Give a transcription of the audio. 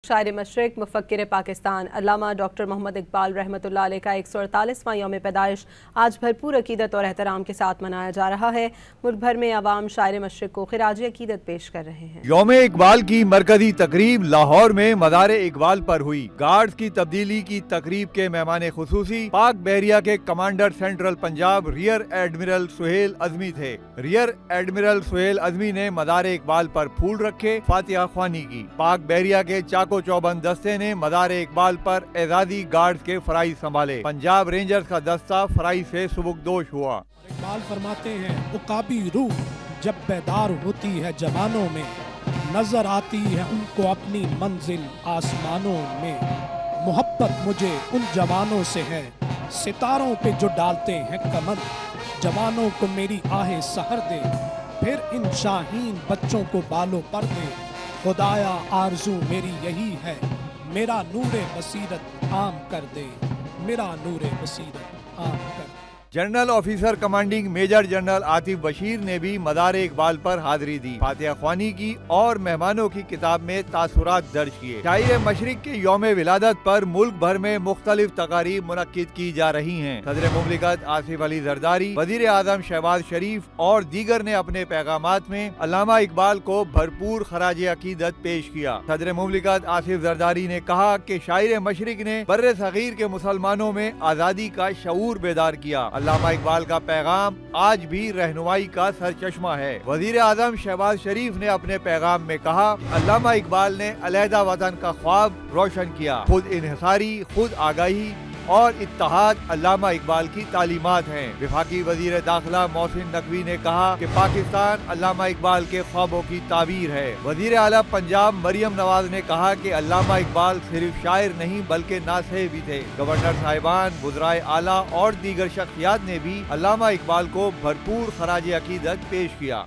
शायर मशरिक मुफक्किर पाकिस्तान अल्लामा डॉक्टर मोहम्मद इकबाल रहमतुल्लाह अलैह का 148वां यौम पैदाइश आज भरपूर अकीदत और एहतराम के साथ मनाया जा रहा है। मुल्क भर में अवाम शायर मशरिक को खिराज अकीदत पेश कर रहे हैं। यौम इकबाल की मरकजी तकरीब लाहौर में मज़ार इकबाल पर हुई। गार्ड्स की तब्दीली की तकरीब के मेहमान खुसूसी पाक बहरिया के commander central Punjab rear admiral Suhail Azmi थे। रियर एडमिरल सुहेल अज़मी ने मज़ार इकबाल पर फूल रखे, फातिहा ख्वानी की। पाक बहरिया के चाको चौबंद दस्ते ने मज़ार इकबाल पर एजाजी गार्ड्स के फराइज संभाले। पंजाब रेंजर्स का दस्ता फराइज से सुबुकदोश हुआ। इकबाल फरमाते हैं, उकाबी रूह जब बेदार होती है जवानों में, नजर आती है उनको अपनी मंजिल आसमानों में। मोहब्बत मुझे उन जवानों से है, सितारों पे जो डालते हैं कमर। जवानों को मेरी आहें सहर दे, फिर इन शाहीन बच्चों को बालों पर दे। खुदाया आरज़ू मेरी यही है, मेरा नूरे बसीरत आम कर दे, मेरा नूरे बसीरत आम कर दे। General officer commanding major general Atif Bashir ने भी मज़ार इकबाल पर हाजिरी दी, फातिहा ख्वानी की और मेहमानों की किताब में तासुरात दर्ज किए। शायर मशरिक के यौम विलादत पर मुल्क भर में मुख्तलिफ तकारीब मुनक्किद की जा रही हैं। सदर मुमलिकत आसिफ अली जरदारी, वजीर आजम शहबाज शरीफ और दीगर ने अपने पैगामात में अल्लामा इकबाल को भरपूर खराज अकीदत पेश किया। सदर मुमलिकत आसिफ जरदारी ने कहा कि शायर मशरिक ने बर्रे सगीर के मुसलमानों में आज़ादी का शऊर बेदार किया। अल्लामा इकबाल का पैगाम आज भी रहनुमाई का सरचश्मा है। वजीर आजम शहबाज शरीफ ने अपने पैगाम में कहा, अल्लामा इकबाल ने अलहदा वतन का ख्वाब रोशन किया। खुद इन्हिसारी, खुद आगाही और इत्तेहाद अल्लामा इकबाल की तालीमात हैं। वफाकी वजीर दाखिला मोहसिन नकवी ने कहा कि पाकिस्तान अल्लामा इकबाल के ख्वाबों की ताबीर है। वजीर आला पंजाब मरियम नवाज ने कहा कि अल्लामा इकबाल सिर्फ शायर नहीं बल्कि नासेह भी थे। गवर्नर साहिबान, वज़राए आला और दीगर शख्सियात ने भी अल्लामा इकबाल को भरपूर खराज अकीदत पेश किया।